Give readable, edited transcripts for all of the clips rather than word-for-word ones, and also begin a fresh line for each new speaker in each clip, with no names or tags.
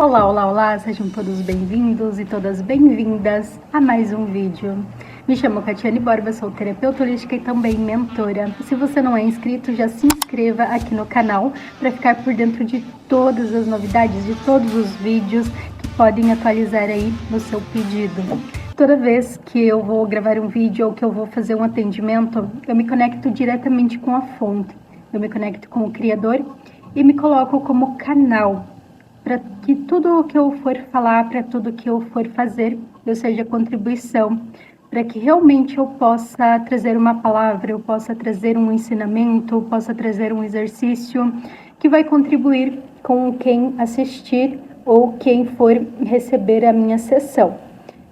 Olá, olá, olá, sejam todos bem-vindos e todas bem-vindas a mais um vídeo. Me chamo Catiane Borba, sou terapeuta holística e também mentora. Se você não é inscrito, já se inscreva aqui no canal para ficar por dentro de todas as novidades, de todos os vídeos que podem atualizar aí no seu pedido. Toda vez que eu vou gravar um vídeo ou que eu vou fazer um atendimento, eu me conecto diretamente com a fonte, eu me conecto com o Criador e me coloco como canal, para que tudo o que eu for falar, para tudo que eu for fazer, eu seja contribuição, para que realmente eu possa trazer uma palavra, eu possa trazer um ensinamento, eu possa trazer um exercício que vai contribuir com quem assistir ou quem for receber a minha sessão.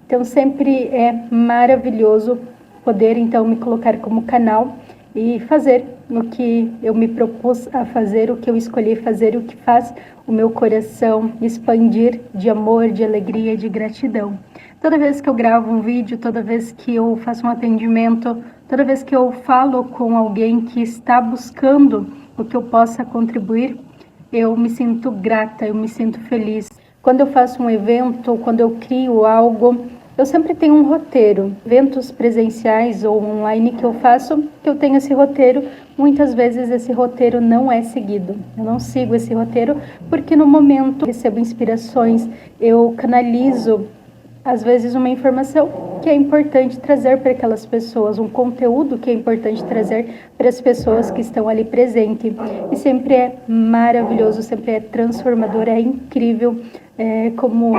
Então, sempre é maravilhoso poder, então, me colocar como canal e fazer o que eu me propus a fazer, o que eu escolhi fazer, o que faz o meu coração expandir de amor, de alegria, de gratidão. Toda vez que eu gravo um vídeo, toda vez que eu faço um atendimento, toda vez que eu falo com alguém que está buscando o que eu possa contribuir, eu me sinto grata, eu me sinto feliz. Quando eu faço um evento, quando eu crio algo, eu sempre tenho um roteiro. Eventos presenciais ou online que eu faço, que eu tenho esse roteiro, muitas vezes esse roteiro não é seguido. Eu não sigo esse roteiro porque no momento eu recebo inspirações, eu canalizo às vezes uma informação que é importante trazer para aquelas pessoas, um conteúdo que é importante trazer para as pessoas que estão ali presentes. E sempre é maravilhoso, sempre é transformador, é incrível, como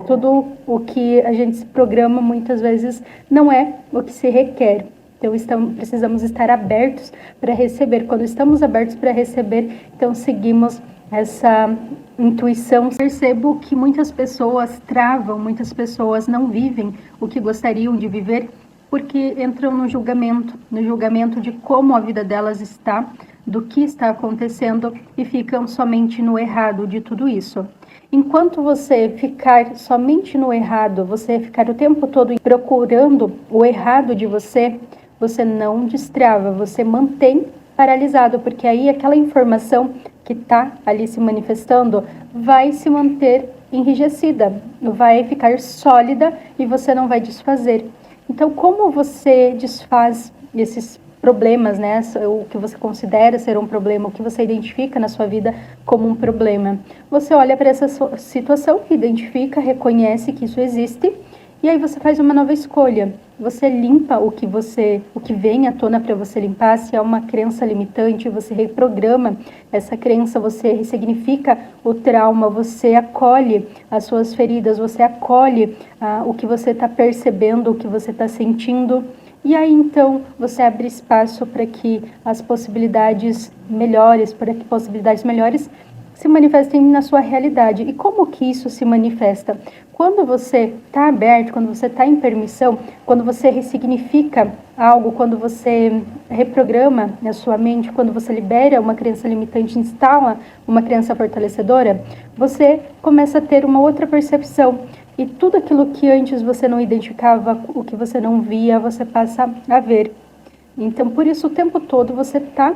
tudo o que a gente se programa muitas vezes não é o que se requer. Então, precisamos estar abertos para receber. Quando estamos abertos para receber, então seguimos essa intuição. Percebo que muitas pessoas travam, muitas pessoas não vivem o que gostariam de viver porque entram no julgamento de como a vida delas está, do que está acontecendo e ficam somente no errado de tudo isso. Enquanto você ficar somente no errado, você ficar o tempo todo procurando o errado de você, você não destrava, você mantém paralisado, porque aí aquela informação que está ali se manifestando vai se manter enrijecida, vai ficar sólida e você não vai desfazer. Então, como você desfaz esses problemas, né? O que você considera ser um problema, o que você identifica na sua vida como um problema? Você olha para essa situação, identifica, reconhece que isso existe e aí você faz uma nova escolha. Você limpa o que vem à tona para você limpar. Se é uma crença limitante, você reprograma essa crença, você ressignifica o trauma, você acolhe as suas feridas, você acolhe o que você está percebendo, o que você está sentindo. E aí, então, você abre espaço para que as possibilidades melhores, se manifestem na sua realidade. E como que isso se manifesta? Quando você está aberto, quando você está em permissão, quando você ressignifica algo, quando você reprograma a sua mente, quando você libera uma crença limitante, instala uma crença fortalecedora, você começa a ter uma outra percepção. E tudo aquilo que antes você não identificava, o que você não via, você passa a ver. Então, por isso, o tempo todo você está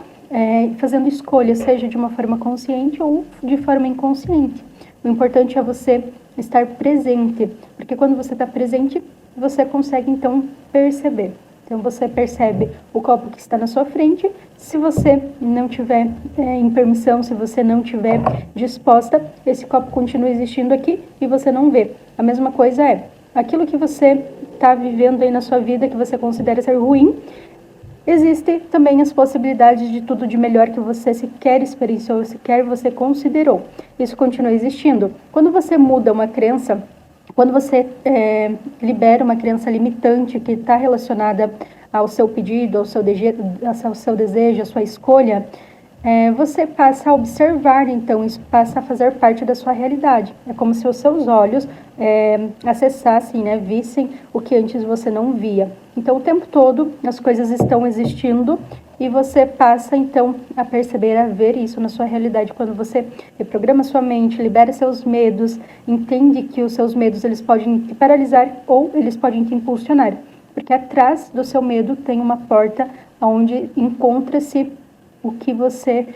fazendo escolhas, seja de uma forma consciente ou de forma inconsciente. O importante é você estar presente, porque quando você está presente, você consegue, então, perceber. Então, você percebe o copo que está na sua frente. Se você não tiver em permissão, se você não tiver disposta, esse copo continua existindo aqui e você não vê. A mesma coisa é aquilo que você está vivendo aí na sua vida, que você considera ser ruim, existem também as possibilidades de tudo de melhor que você sequer experienciou, sequer você considerou. Isso continua existindo. Quando você muda uma crença, quando você libera uma crença limitante que está relacionada ao seu pedido, ao seu desejo, à sua escolha, você passa a observar, então isso passa a fazer parte da sua realidade. É como se os seus olhos acessassem, né, vissem o que antes você não via. Então, o tempo todo as coisas estão existindo e você passa, então, a perceber, a ver isso na sua realidade. Quando você reprograma sua mente, libera seus medos, entende que os seus medos eles podem te paralisar ou eles podem te impulsionar. Porque atrás do seu medo tem uma porta onde encontra-se o que você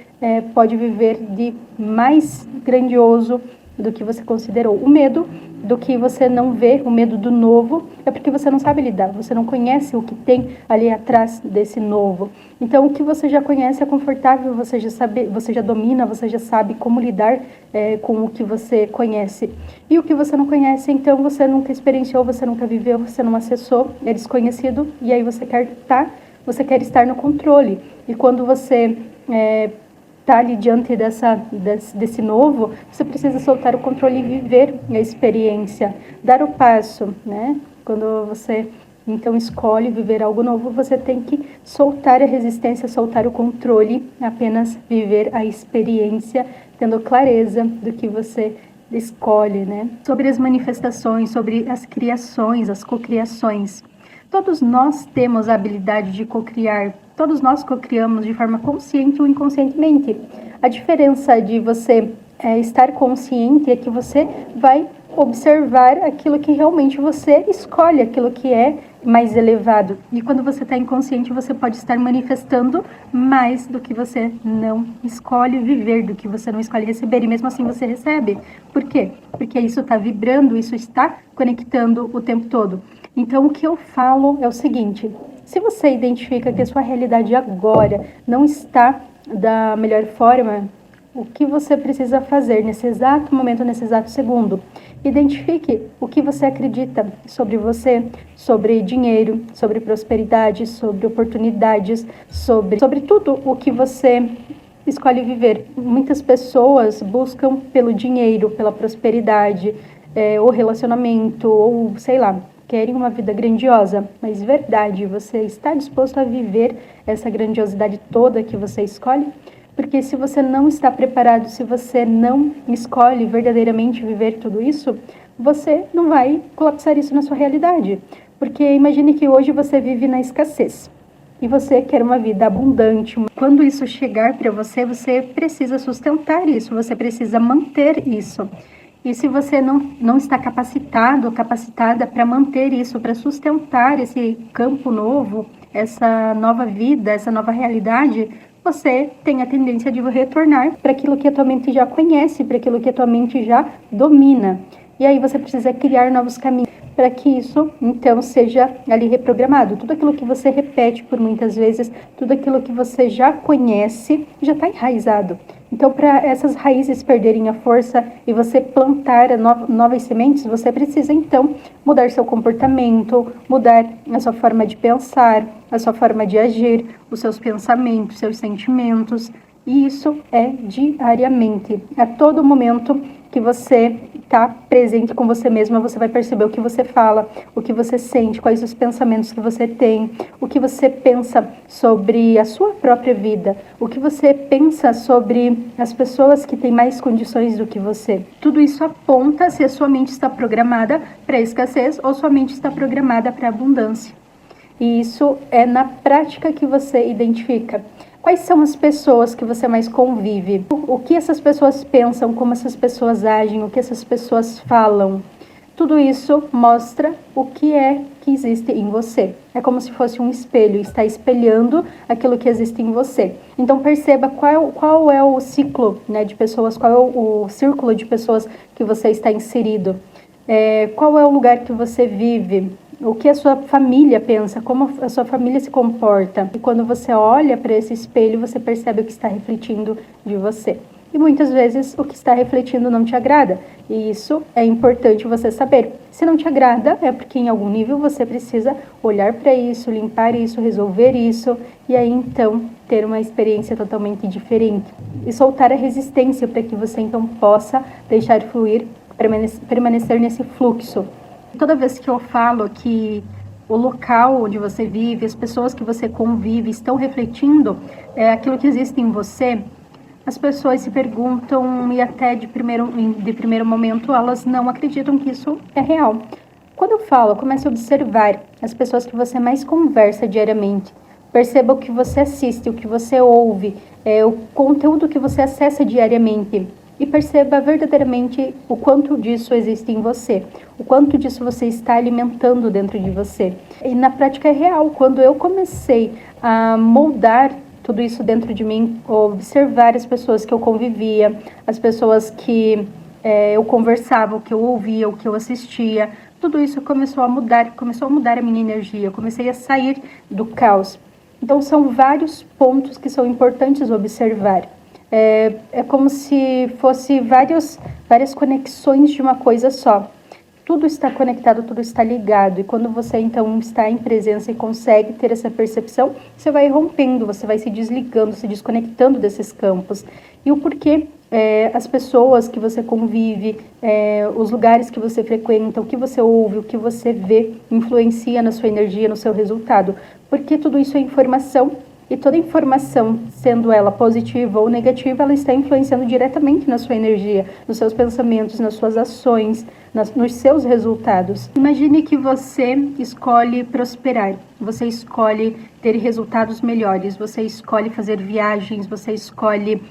pode viver de mais grandioso, do que você considerou. O medo do que você não vê, o medo do novo, é porque você não sabe lidar, você não conhece o que tem ali atrás desse novo. Então, o que você já conhece é confortável, você já sabe, você já domina, você já sabe como lidar com o que você conhece. E o que você não conhece, então, você nunca experienciou, você nunca viveu, você não acessou, é desconhecido, e aí você quer estar no controle. E quando você está ali diante desse novo, você precisa soltar o controle e viver a experiência, dar o passo, né? Quando você, então, escolhe viver algo novo, você tem que soltar a resistência, soltar o controle, apenas viver a experiência, tendo clareza do que você escolhe, né? Sobre as manifestações, sobre as criações, as cocriações. Todos nós temos a habilidade de cocriar, todos nós cocriamos de forma consciente ou inconscientemente. A diferença de você estar consciente é que você vai observar aquilo que realmente você escolhe, aquilo que é mais elevado. E quando você está inconsciente, você pode estar manifestando mais do que você não escolhe viver, do que você não escolhe receber, e mesmo assim você recebe. Por quê? Porque isso está vibrando, isso está conectando o tempo todo. Então, o que eu falo é o seguinte: se você identifica que a sua realidade agora não está da melhor forma, o que você precisa fazer nesse exato momento, nesse exato segundo? Identifique o que você acredita sobre você, sobre dinheiro, sobre prosperidade, sobre oportunidades, sobre tudo o que você escolhe viver. Muitas pessoas buscam pelo dinheiro, pela prosperidade, ou relacionamento, ou sei lá, querem uma vida grandiosa, mas verdade, você está disposto a viver essa grandiosidade toda que você escolhe? Porque se você não está preparado, se você não escolhe verdadeiramente viver tudo isso, você não vai colapsar isso na sua realidade. Porque imagine que hoje você vive na escassez e você quer uma vida abundante. Quando isso chegar para você, você precisa sustentar isso, você precisa manter isso. E se você não está capacitado ou capacitada para manter isso, para sustentar esse campo novo, essa nova vida, essa nova realidade, você tem a tendência de retornar para aquilo que a tua mente já conhece, para aquilo que a tua mente já domina. E aí você precisa criar novos caminhos para que isso, então, seja ali reprogramado. Tudo aquilo que você repete por muitas vezes, tudo aquilo que você já conhece, já está enraizado. Então, para essas raízes perderem a força e você plantar novas sementes, você precisa, então, mudar seu comportamento, mudar a sua forma de pensar, a sua forma de agir, os seus pensamentos, seus sentimentos. E isso é diariamente. A todo momento que você está presente com você mesma, você vai perceber o que você fala, o que você sente, quais os pensamentos que você tem, o que você pensa sobre a sua própria vida, o que você pensa sobre as pessoas que têm mais condições do que você. Tudo isso aponta se a sua mente está programada para a escassez ou sua mente está programada para a abundância. E isso é na prática que você identifica. Quais são as pessoas que você mais convive? O que essas pessoas pensam, como essas pessoas agem, o que essas pessoas falam? Tudo isso mostra o que é que existe em você. É como se fosse um espelho, está espelhando aquilo que existe em você. Então perceba qual é o ciclo, né, de pessoas, qual é o círculo de pessoas que você está inserido. Qual é o lugar que você vive? O que a sua família pensa, como a sua família se comporta. E quando você olha para esse espelho, você percebe o que está refletindo de você. E muitas vezes o que está refletindo não te agrada. E isso é importante você saber. Se não te agrada, é porque em algum nível você precisa olhar para isso, limpar isso, resolver isso. E aí então ter uma experiência totalmente diferente. E soltar a resistência para que você então possa deixar fluir, permanecer nesse fluxo. Toda vez que eu falo que o local onde você vive, as pessoas que você convive estão refletindo aquilo que existe em você, as pessoas se perguntam e até de primeiro momento elas não acreditam que isso é real. Quando eu falo, comece a observar as pessoas que você mais conversa diariamente. Perceba o que você assiste, o que você ouve, o conteúdo que você acessa diariamente. E perceba verdadeiramente o quanto disso existe em você, o quanto disso você está alimentando dentro de você. E na prática é real. Quando eu comecei a moldar tudo isso dentro de mim, observar as pessoas que eu convivia, as pessoas que eu conversava, o que eu ouvia, o que eu assistia, tudo isso começou a mudar a minha energia, eu comecei a sair do caos. Então, são vários pontos que são importantes observar. É como se fosse várias conexões de uma coisa só. Tudo está conectado, tudo está ligado. E quando você, então, está em presença e consegue ter essa percepção, você vai rompendo, você vai se desligando, se desconectando desses campos. E o porquê as pessoas que você convive, os lugares que você frequenta, o que você ouve, o que você vê, influencia na sua energia, no seu resultado. Porque tudo isso é informação. E toda informação, sendo ela positiva ou negativa, ela está influenciando diretamente na sua energia, nos seus pensamentos, nas suas ações, nos seus resultados. Imagine que você escolhe prosperar, você escolhe ter resultados melhores, você escolhe fazer viagens, você escolhe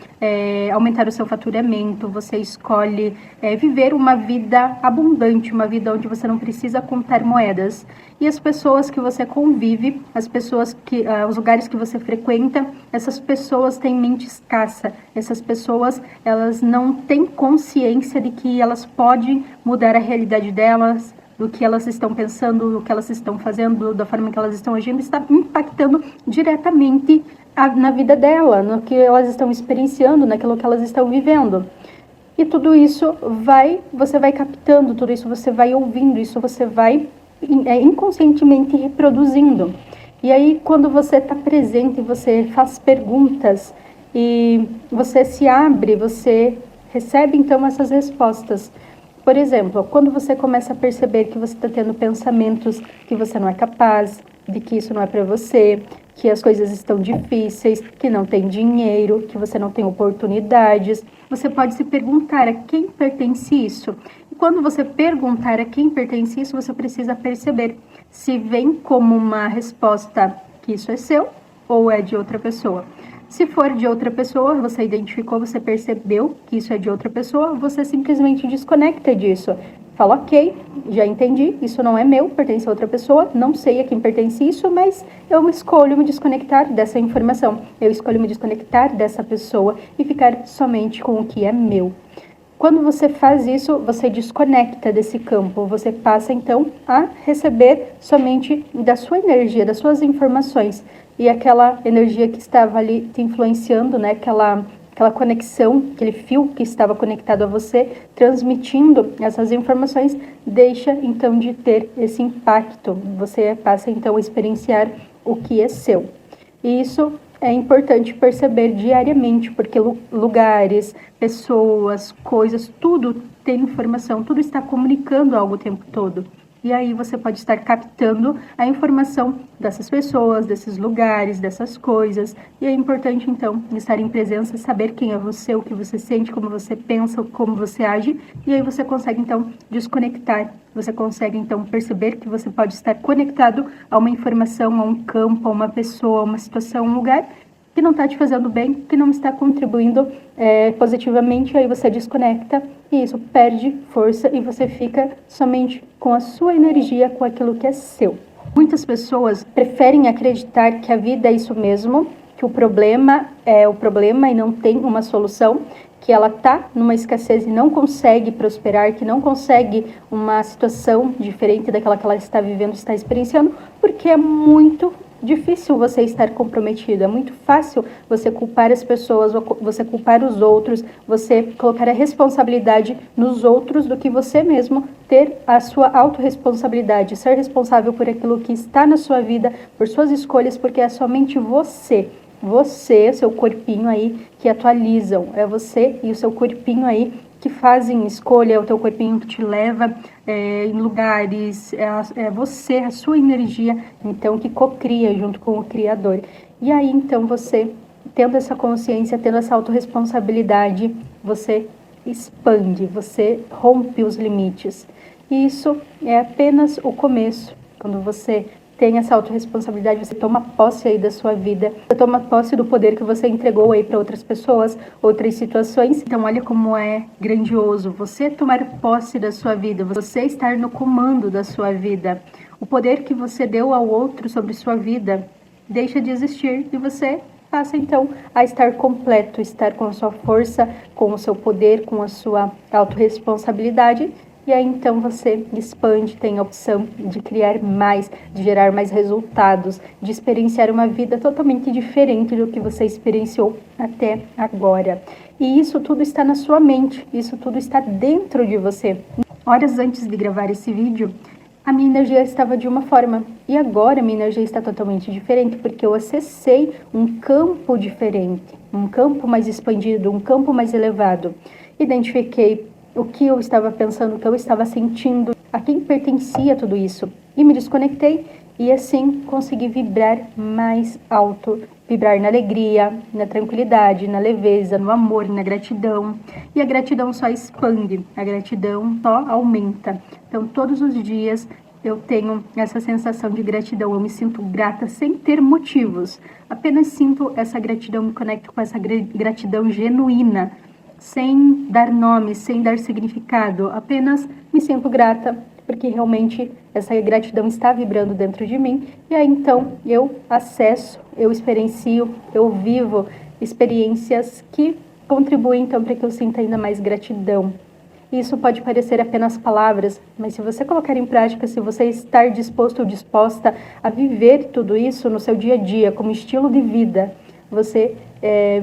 aumentar o seu faturamento, você escolhe viver uma vida abundante, uma vida onde você não precisa contar moedas. E as pessoas que você convive, os lugares que você frequenta, essas pessoas têm mente escassa. Essas pessoas, elas não têm consciência de que elas podem mudar a realidade delas, do que elas estão pensando, do que elas estão fazendo, da forma que elas estão agindo, está impactando diretamente na vida dela, no que elas estão experienciando, naquilo que elas estão vivendo. E tudo isso você vai captando, tudo isso você vai ouvindo, isso você vai inconscientemente reproduzindo. E aí, quando você está presente, você faz perguntas e você se abre, você recebe então essas respostas. Por exemplo, quando você começa a perceber que você está tendo pensamentos que você não é capaz, de que isso não é para você, que as coisas estão difíceis, que não tem dinheiro, que você não tem oportunidades, você pode se perguntar a quem pertence isso. E quando você perguntar a quem pertence isso, você precisa perceber se vem como uma resposta que isso é seu ou é de outra pessoa. Se for de outra pessoa, você identificou, você percebeu que isso é de outra pessoa, você simplesmente desconecta disso. Fala, ok, já entendi, isso não é meu, pertence a outra pessoa, não sei a quem pertence isso, mas eu escolho me desconectar dessa informação, eu escolho me desconectar dessa pessoa e ficar somente com o que é meu. Quando você faz isso, você desconecta desse campo, você passa então a receber somente da sua energia, das suas informações. E aquela energia que estava ali te influenciando, né? Aquela conexão, aquele fio que estava conectado a você, transmitindo essas informações, deixa então de ter esse impacto. Você passa então a experienciar o que é seu. E isso é importante perceber diariamente, porque lugares, pessoas, coisas, tudo tem informação, tudo está comunicando algo o tempo todo. E aí você pode estar captando a informação dessas pessoas, desses lugares, dessas coisas. E é importante, então, estar em presença, saber quem é você, o que você sente, como você pensa, como você age. E aí você consegue, então, desconectar. Você consegue, então, perceber que você pode estar conectado a uma informação, a um campo, a uma pessoa, a uma situação, a um lugar que não está te fazendo bem, que não está contribuindo positivamente, aí você desconecta e isso perde força e você fica somente com a sua energia, com aquilo que é seu. Muitas pessoas preferem acreditar que a vida é isso mesmo, que o problema é o problema e não tem uma solução, que ela está numa escassez e não consegue prosperar, que não consegue uma situação diferente daquela que ela está vivendo, está experienciando, porque é muito difícil você estar comprometido, é muito fácil você culpar as pessoas, você culpar os outros, você colocar a responsabilidade nos outros do que você mesmo ter a sua autorresponsabilidade, ser responsável por aquilo que está na sua vida, por suas escolhas, porque é somente você, seu corpinho aí que atualizam, é você e o seu corpinho aí que fazem escolha, é o teu corpinho que te leva em lugares, é você, a sua energia, então, que cocria junto com o Criador. E aí, então, você, tendo essa consciência, tendo essa autorresponsabilidade, você expande, você rompe os limites. E isso é apenas o começo, quando você tem essa autorresponsabilidade, você toma posse aí da sua vida, você toma posse do poder que você entregou aí para outras pessoas, outras situações. Então, olha como é grandioso você tomar posse da sua vida, você estar no comando da sua vida. O poder que você deu ao outro sobre sua vida deixa de existir e você passa então a estar completo, estar com a sua força, com o seu poder, com a sua autorresponsabilidade. E aí então você expande, tem a opção de criar mais, de gerar mais resultados, de experienciar uma vida totalmente diferente do que você experienciou até agora. E isso tudo está na sua mente, isso tudo está dentro de você. Horas antes de gravar esse vídeo, a minha energia estava de uma forma e agora a minha energia está totalmente diferente porque eu acessei um campo diferente, um campo mais expandido, um campo mais elevado. Identifiquei o que eu estava pensando, o que eu estava sentindo, a quem pertencia tudo isso. E me desconectei e assim consegui vibrar mais alto, vibrar na alegria, na tranquilidade, na leveza, no amor, na gratidão. E a gratidão só expande, a gratidão só aumenta. Então todos os dias eu tenho essa sensação de gratidão, eu me sinto grata sem ter motivos. Apenas sinto essa gratidão, me conecto com essa gratidão genuína, sem dar nome, sem dar significado, apenas me sinto grata, porque realmente essa gratidão está vibrando dentro de mim, e aí então eu acesso, eu experiencio, eu vivo experiências que contribuem então para que eu sinta ainda mais gratidão. Isso pode parecer apenas palavras, mas se você colocar em prática, se você estar disposto ou disposta a viver tudo isso no seu dia a dia, como estilo de vida, você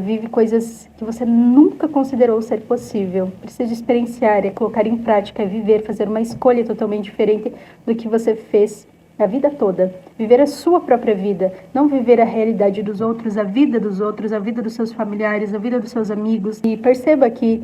vive coisas que você nunca considerou ser possível. Precisa experienciar, colocar em prática, viver, fazer uma escolha totalmente diferente do que você fez a vida toda. Viver a sua própria vida, não viver a realidade dos outros, a vida dos outros, a vida dos seus familiares, a vida dos seus amigos. E perceba que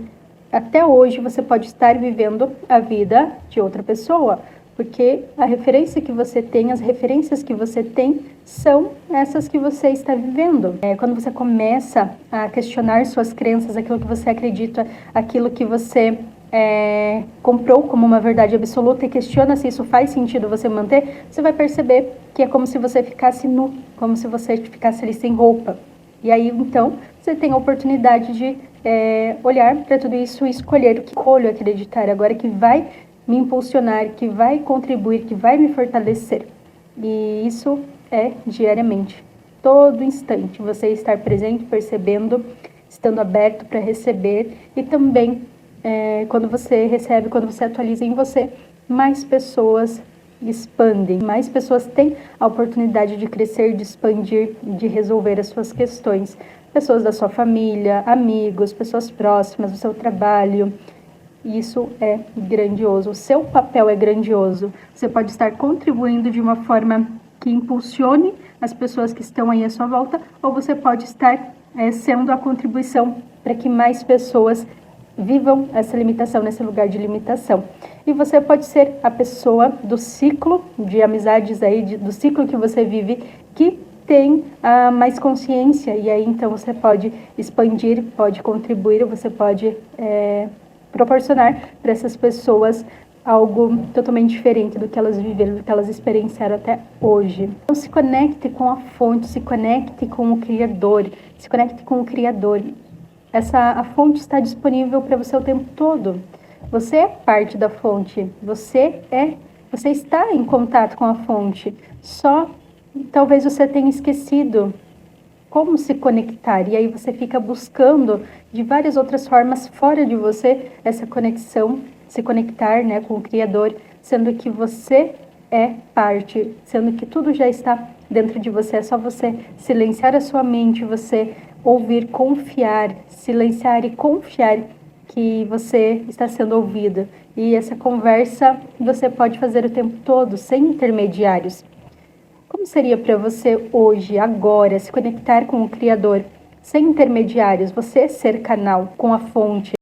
até hoje você pode estar vivendo a vida de outra pessoa, porque a referência que você tem, as referências que você tem são essas que você está vivendo. Quando você começa a questionar suas crenças, aquilo que você acredita, aquilo que você comprou como uma verdade absoluta e questiona se isso faz sentido você manter, você vai perceber que é como se você ficasse nu, como se você ficasse ali sem roupa. E aí, então, você tem a oportunidade de olhar para tudo isso e escolher o que escolho acreditar agora, que vai me impulsionar, que vai contribuir, que vai me fortalecer. E isso é diariamente, todo instante, você estar presente, percebendo, estando aberto para receber e também quando você recebe, quando você atualiza em você, mais pessoas expandem, mais pessoas têm a oportunidade de crescer, de expandir, de resolver as suas questões. Pessoas da sua família, amigos, pessoas próximas do seu trabalho. Isso é grandioso, o seu papel é grandioso. Você pode estar contribuindo de uma forma que impulsione as pessoas que estão aí à sua volta, ou você pode estar sendo a contribuição para que mais pessoas vivam essa limitação, nesse lugar de limitação. E você pode ser a pessoa do ciclo de amizades aí, do ciclo que você vive, que tem mais consciência, e aí então você pode expandir, pode contribuir, você pode proporcionar para essas pessoas algo totalmente diferente do que elas viveram, do que elas experienciaram até hoje. Então se conecte com a fonte, se conecte com o Criador, se conecte com o Criador. A fonte está disponível para você o tempo todo. Você é parte da fonte, você está em contato com a fonte. Só talvez você tenha esquecido como se conectar, e aí você fica buscando de várias outras formas fora de você essa conexão, se conectar, né, com o Criador, sendo que você é parte, sendo que tudo já está dentro de você, é só você silenciar a sua mente, você ouvir, confiar, silenciar e confiar que você está sendo ouvido. E essa conversa você pode fazer o tempo todo, sem intermediários. Como seria para você hoje, agora, se conectar com o Criador, sem intermediários, você ser canal com a fonte?